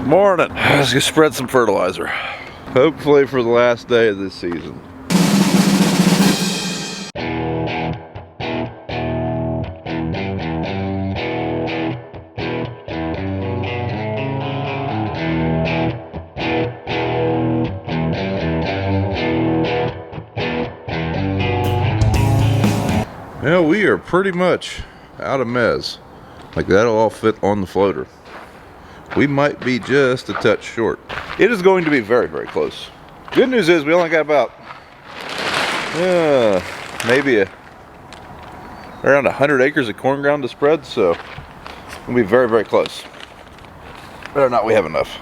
Morning. Let's go spread some fertilizer. Hopefully for the last day of this season. Well, we are pretty much out of mez. Like, that'll all fit on the floater. We might be just a touch short. It is going to be very, very close. Good news is we only got about maybe around 100 acres of corn ground to spread, so we'll be very, very close. Whether or not we have enough.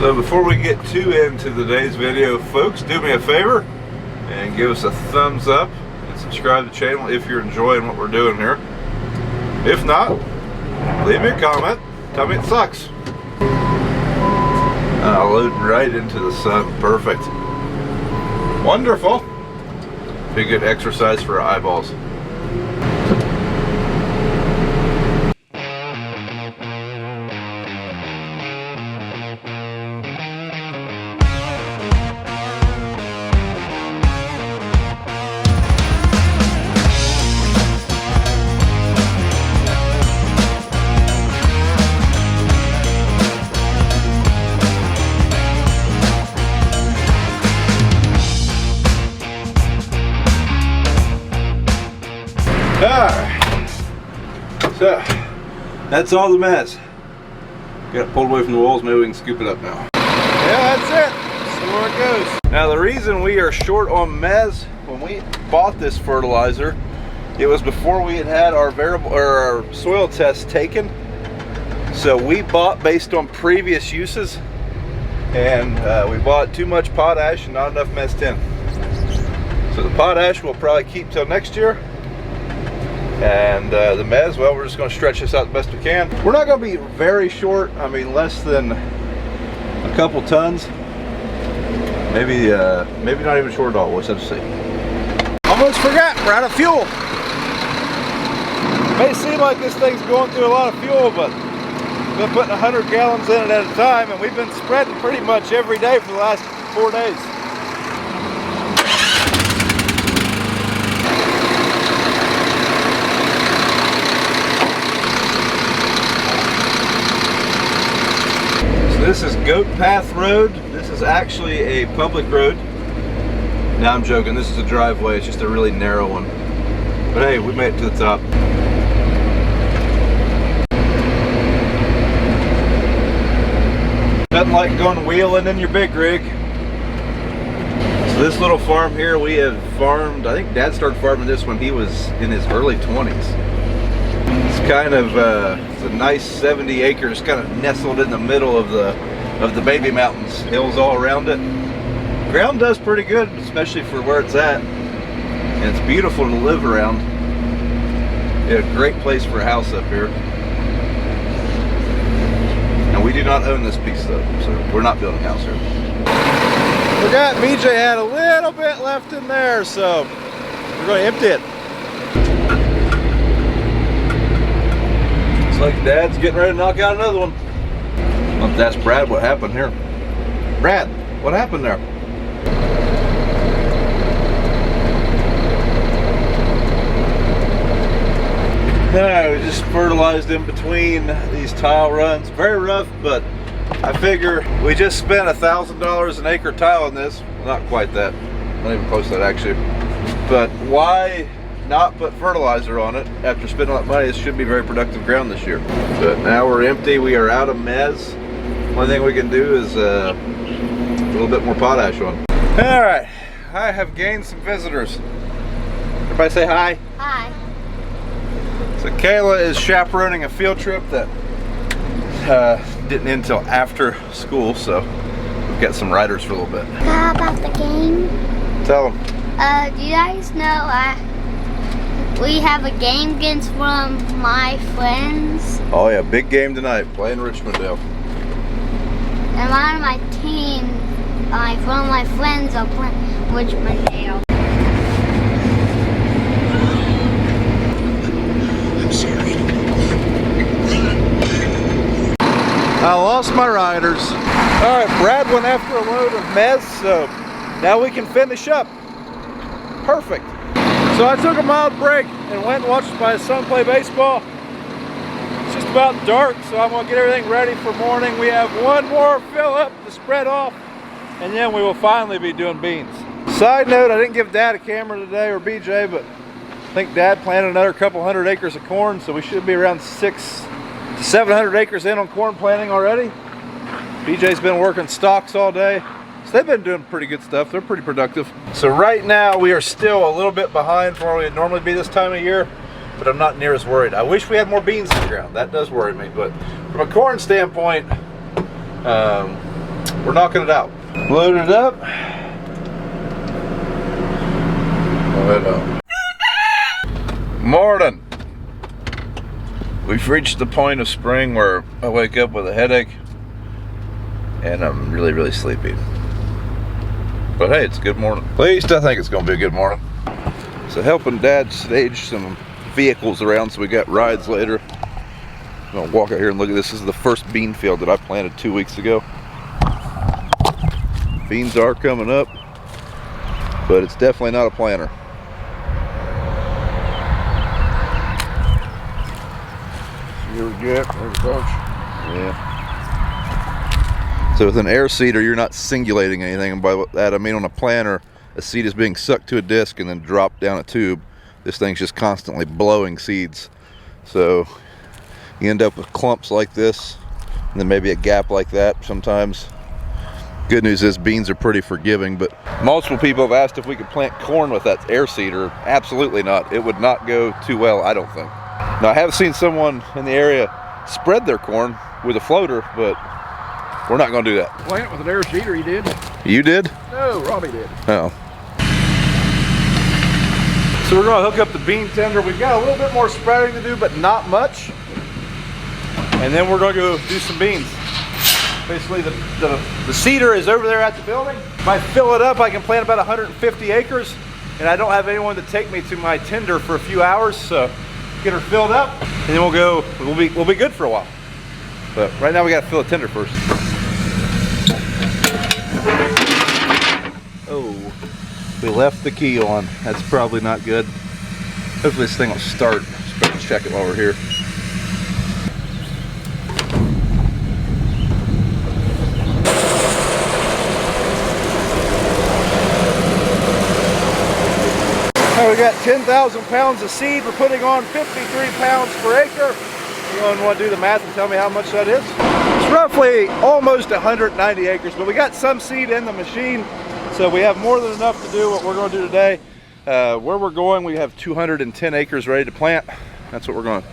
So before we get too into today's video, folks, do me a favor and give us a thumbs up and subscribe to the channel if you're enjoying what we're doing here. If not, leave me a comment, tell me it sucks. Loading right into the sun, perfect. Wonderful. Be good exercise for our eyeballs. Alright, so that's all the mez. Got it pulled away from the walls, maybe we can scoop it up now. Yeah, that's it. See where it goes. Now the reason we are short on mez, when we bought this fertilizer, it was before we had our our soil test taken. So we bought based on previous uses, and we bought too much potash and not enough mez 10. So the potash will probably keep till next year. And the mez, well, we're just going to stretch this out the best we can. We're not going to be very short. I mean, less than a couple tons. Maybe not even short at all. We'll just have to see. Almost forgot, we're out of fuel. It may seem like this thing's going through a lot of fuel, but we've been putting 100 gallons in it at a time, and we've been spreading pretty much every day for the last 4 days. This is Goat Path Road. This is actually a public road. Now I'm joking, this is a driveway, it's just a really narrow one. But hey, we made it to the top. Nothing like going wheeling in your big rig. So this little farm here, we have farmed, I think Dad started farming this when he was in his early 20s. It's kind of it's a nice 70 acres, kind of nestled in the middle of the baby mountains, hills all around it. Ground does pretty good, especially for where it's at, and it's beautiful to live around. Yeah, a great place for a house up here. And we do not own this piece though, so we're not building a house here. Forgot BJ had a little bit left in there, so we're going to empty it. Looks like Dad's getting ready to knock out another one. I'll have to ask Brad what happened here. Brad, what happened there? No, we just fertilized in between these tile runs. Very rough, but I figure we just spent $1,000 an acre tile in this. Well, not quite that. Not even close to that actually. But why not put fertilizer on it after spending all that money? This should be very productive ground this year. But now we're empty. We are out of mez. One thing we can do is a little bit more potash on. All right, I have gained some visitors. Everybody say hi. Hi. So Kayla is chaperoning a field trip that didn't end until after school, so we've got some riders for a little bit. How about the game? Tell them. Do you guys know we have a game against one of my friends? Oh yeah, big game tonight, playing Richmonddale. And one of my team, one of my friends are playing Richmonddale. I'm sorry. I lost my riders. All right, Brad went after a load of mez, so now we can finish up. Perfect. So I took a mild break and went and watched my son play baseball. It's just about dark, so I'm gonna get everything ready for morning. We have one more fill up to spread off, and then we will finally be doing beans. Side note, I didn't give Dad a camera today, or BJ, but I think Dad planted another couple hundred acres of corn, so we should be around 600 to 700 acres in on corn planting already. BJ's been working stalks all day, so they've been doing pretty good stuff. They're pretty productive. So right now we are still a little bit behind from where we'd normally be this time of year, but I'm not near as worried. I wish we had more beans in the ground. That does worry me, but from a corn standpoint, we're knocking it out. Load it up. Morning. We've reached the point of spring where I wake up with a headache and I'm really, really sleepy. But hey, it's a good morning. At least I think it's gonna be a good morning. So helping Dad stage some vehicles around so we got rides later. I'm gonna walk out here and look at this. This is the first bean field that I planted 2 weeks ago. Beans are coming up, but it's definitely not a planter. Here we go. There's a bunch. Yeah. So with an air seeder, you're not singulating anything. And by that I mean on a planter, a seed is being sucked to a disc and then dropped down a tube. This thing's just constantly blowing seeds. So you end up with clumps like this, and then maybe a gap like that sometimes. Good news is beans are pretty forgiving, but multiple people have asked if we could plant corn with that air seeder. Absolutely not. It would not go too well, I don't think. Now, I have seen someone in the area spread their corn with a floater, but we're not going to do that. Plant with an air seeder, you did? You did? No, Robbie did. Oh. So we're going to hook up the bean tender. We've got a little bit more spreading to do, but not much. And then we're going to go do some beans. Basically, the seeder is over there at the building. If I fill it up, I can plant about 150 acres, and I don't have anyone to take me to my tender for a few hours, so get her filled up, and then we'll be good for a while. But right now we got to fill the tender first. Oh, we left the key on. That's probably not good. Hopefully this thing will start. Just better check it while we're here. We got 10,000 pounds of seed. We're putting on 53 pounds per acre. Anyone want to do the math and tell me how much that is? It's roughly almost 190 acres, but we got some seed in the machine, so we have more than enough to do what we're going to do today. Where we're going, we have 210 acres ready to plant. That's what we're going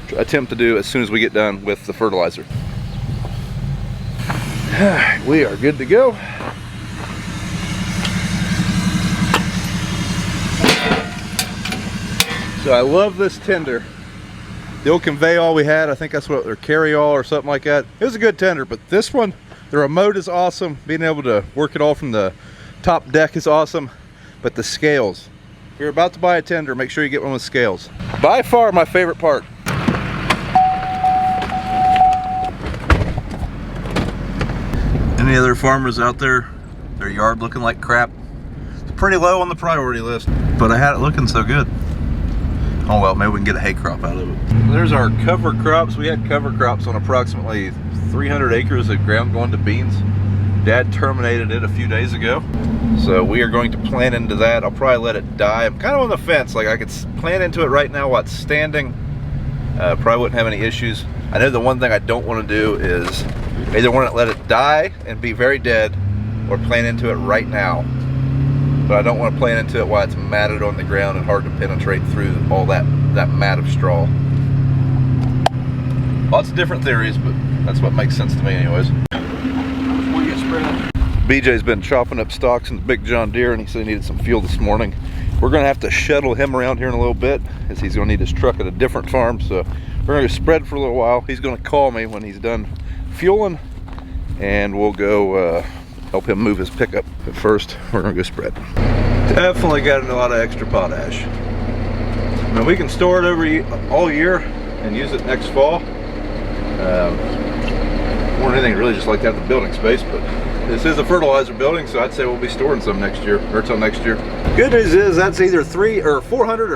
to attempt to do as soon as we get done with the fertilizer. We are good to go. So I love this tender. The old convey all we had, I think that's what, or carry all or something like that. It was a good tender, but this one, the remote is awesome. Being able to work it all from the top deck is awesome. But the scales, if you're about to buy a tender, make sure you get one with scales. By far my favorite part. Any other farmers out there, their yard looking like crap? It's pretty low on the priority list, but I had it looking so good. Oh well, maybe we can get a hay crop out of it. There's our cover crops. We had cover crops on approximately 300 acres of ground going to beans. Dad terminated it a few days ago. So we are going to plant into that. I'll probably let it die. I'm kind of on the fence. Like I could plant into it right now while it's standing. Probably wouldn't have any issues. I know the one thing I don't want to do is either want to let it die and be very dead or plant into it right now. But I don't want to plant into it while it's matted on the ground and hard to penetrate through all that mat of straw. Lots of different theories, but that's what makes sense to me anyways. Before you get spread. BJ's been chopping up stalks in the big John Deere, and he said he needed some fuel this morning. We're going to have to shuttle him around here in a little bit, as he's going to need his truck at a different farm. So we're going to spread for a little while. He's going to call me when he's done fueling, and we'll go help him move his pickup. But first, we're going to go spread. Definitely got a lot of extra potash. Now we can store it over all year and use it next fall. more than anything, really just like to have the building space, but this is a fertilizer building, so I'd say we'll be storing some next year, or till next year. Good news is that's either $400 or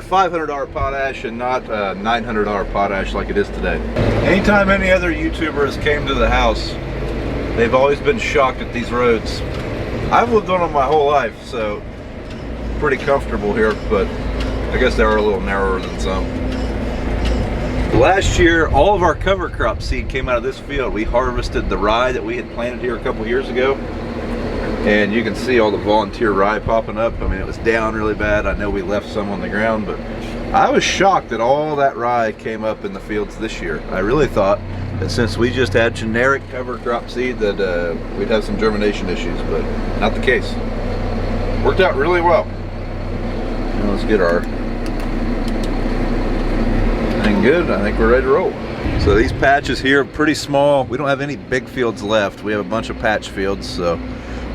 $500 potash and not $900 potash like it is today. Anytime any other YouTubers came to the house, they've always been shocked at these roads. I've lived on them my whole life, so pretty comfortable here, but I guess they are a little narrower than some. Last year, all of our cover crop seed came out of this field. We harvested the rye that we had planted here a couple years ago, and you can see all the volunteer rye popping up. I mean, it was down really bad. I know we left some on the ground, but I was shocked that all that rye came up in the fields this year. I really thought that since we just had generic cover crop seed that we'd have some germination issues, but not the case. Worked out really well. Now let's get our thing good. I think we're ready to roll. So these patches here are pretty small. We don't have any big fields left. We have a bunch of patch fields, so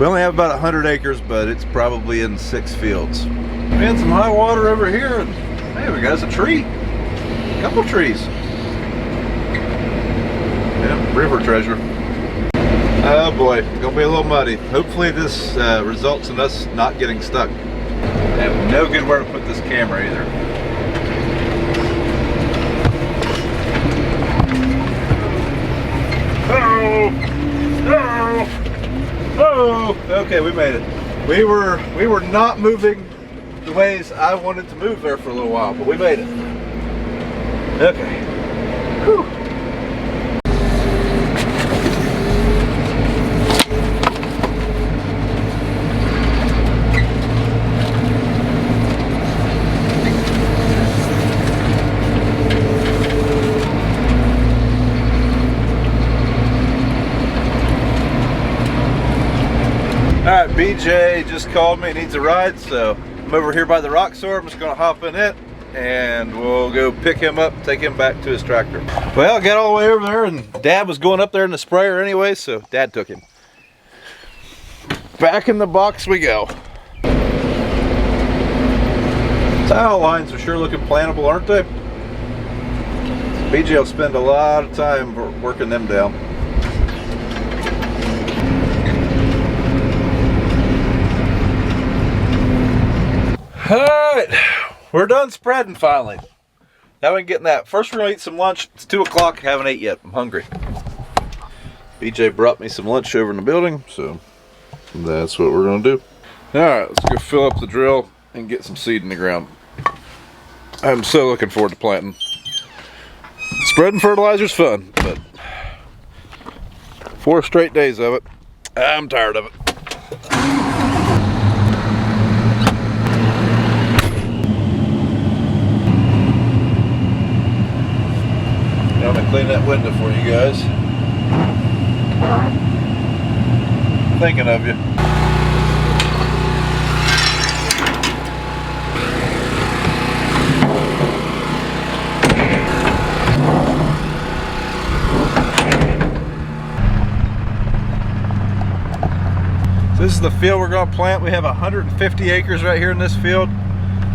we only have about 100 acres, but it's probably in 6 fields. We had some high water over here, and hey, we got us a tree. A couple trees. Yeah, river treasure. Oh boy, gonna be a little muddy. Hopefully this results in us not getting stuck. I have no good where to put this camera either. Oh, okay, we made it. We were not moving the ways I wanted to move there for a little while, but we made it. Okay. Whew. Alright, BJ just called me, needs a ride, so I'm over here by the rock sword. I'm just going to hop in it and we'll go pick him up, take him back to his tractor. Well, I got all the way over there and Dad was going up there in the sprayer anyway, so Dad took him. Back in the box we go. Tile lines are sure looking plantable, aren't they? BJ will spend a lot of time working them down. Alright, we're done spreading finally. Now we can get in that. First we're going to eat some lunch. It's 2 o'clock, haven't ate yet. I'm hungry. BJ brought me some lunch over in the building, so that's what we're going to do. Alright, let's go fill up the drill and get some seed in the ground. I'm so looking forward to planting. Spreading fertilizer's fun, but 4 straight days of it, I'm tired of it. I'm gonna clean that window for you guys. Thinking of you. So this is the field we're gonna plant. We have 150 acres right here in this field.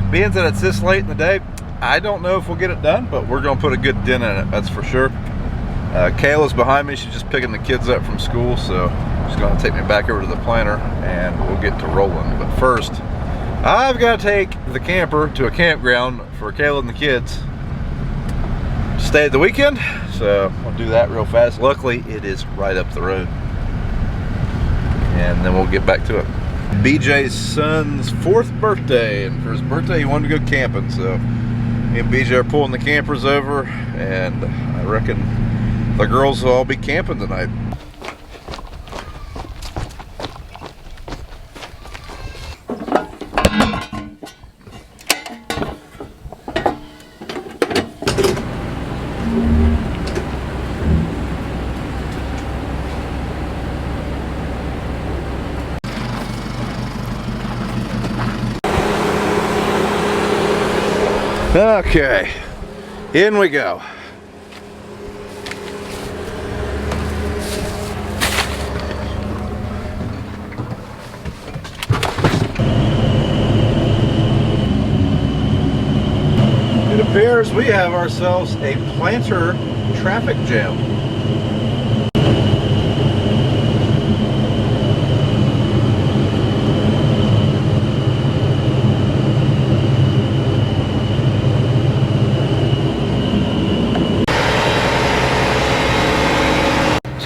Being that it's this late in the day, I don't know if we'll get it done, but we're gonna put a good dent in it, that's for sure. Kayla's behind me, she's just picking the kids up from school, so she's gonna take me back over to the planter and we'll get to rolling. But first, I've gotta take the camper to a campground for Kayla and the kids to stay at the weekend, so I'll do that real fast. Luckily, it is right up the road. And then we'll get back to it. BJ's son's 4th birthday, and for his birthday he wanted to go camping, so me and BJ are pulling the campers over, and I reckon the girls will all be camping tonight. Okay, in we go. It appears we have ourselves a planter traffic jam.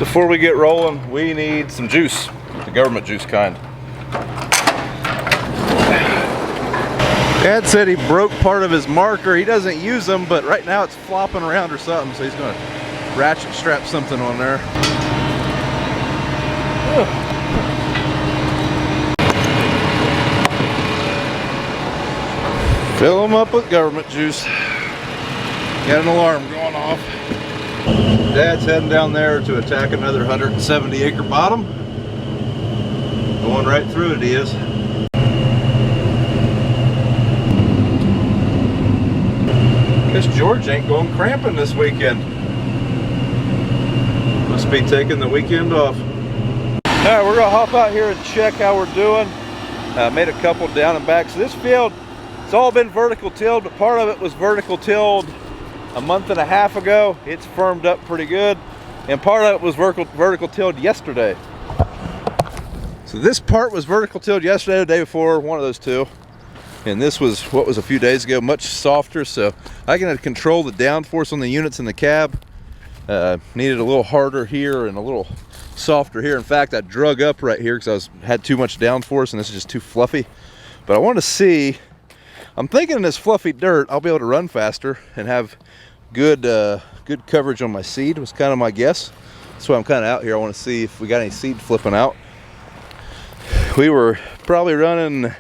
before we get rolling, we need some juice, the government juice kind. Dad said he broke part of his marker. He doesn't use them, but right now it's flopping around or something, so he's gonna ratchet strap something on there. Fill them up with government juice. Got an alarm going off. Dad's heading down there to attack another 170 acre bottom. Going right through it, he is. Guess George ain't going cramping this weekend. Must be taking the weekend off. Alright, we're gonna hop out here and check how we're doing. Made a couple down and back. So this field, it's all been vertical tilled, but part of it was vertical tilled a month and a half ago. It's firmed up pretty good. And part of it was vertical tilled yesterday. So this part was vertical tilled yesterday, the day before, one of those two. And this was what was a few days ago, much softer, so I can control the downforce on the units in the cab. Needed a little harder here and a little softer here. In fact, I drug up right here because I had too much downforce and this is just too fluffy. But I want to see, I'm thinking in this fluffy dirt, I'll be able to run faster and have good good coverage on my seed, was kind of my guess. That's why I'm kind of out here. I want to see if we got any seed flipping out. We were probably running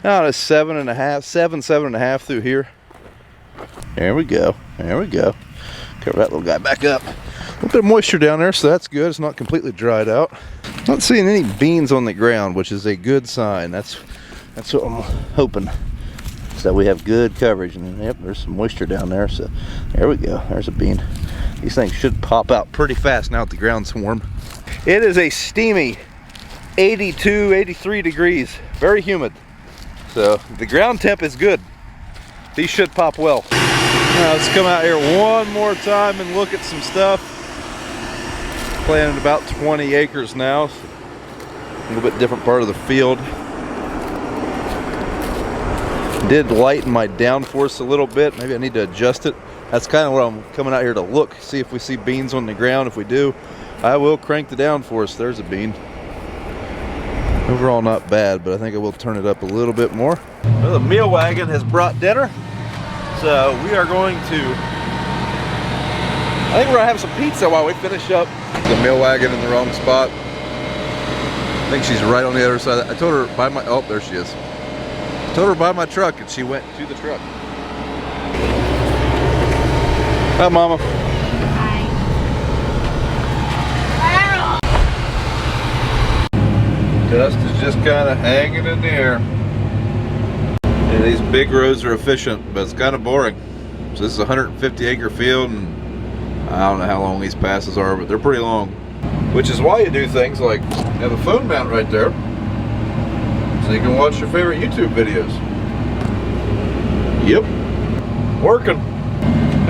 out of 7.5 through here. There we go. There we go. Cover that little guy back up. A little bit of moisture down there, so that's good. It's not completely dried out. Not seeing any beans on the ground, which is a good sign. That's what I'm hoping. So we have good coverage. And yep, there's some moisture down there. So there we go. There's a bean. These things should pop out pretty fast now that the ground's warm. It is a steamy 82, 83 degrees. Very humid. So the ground temp is good. These should pop well. Now let's come out here one more time and look at some stuff. Planted about 20 acres now. So a little bit different part of the field. Did lighten my downforce a little bit. Maybe I need to adjust it. That's kind of what I'm coming out here to look. See if we see beans on the ground. If we do, I will crank the downforce. There's a bean. Overall not bad, but I think I will turn it up a little bit more. Well, the meal wagon has brought dinner. So we are going to, I think we're gonna have some pizza while we finish up. The meal wagon in the wrong spot. I think she's right on the other side. I told her by my, oh, there she is. I told her by my truck and she went to the truck. Hi, Mama. Dust is just kind of hanging in the air. Yeah, these big rows are efficient, but it's kind of boring. So this is a 150 acre field, and I don't know how long these passes are, but they're pretty long. Which is why you do things like have a phone mount right there, so you can watch your favorite YouTube videos. Yep, working.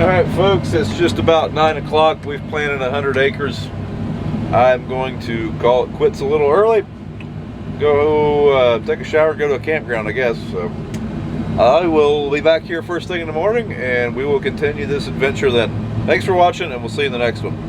All right, folks, it's just about 9 o'clock. We've planted 100 acres. I'm going to call it quits a little early. Go take a shower, go to a campground, I guess. So I will be back here first thing in the morning and we will continue this adventure then. Thanks for watching and we'll see you in the next one.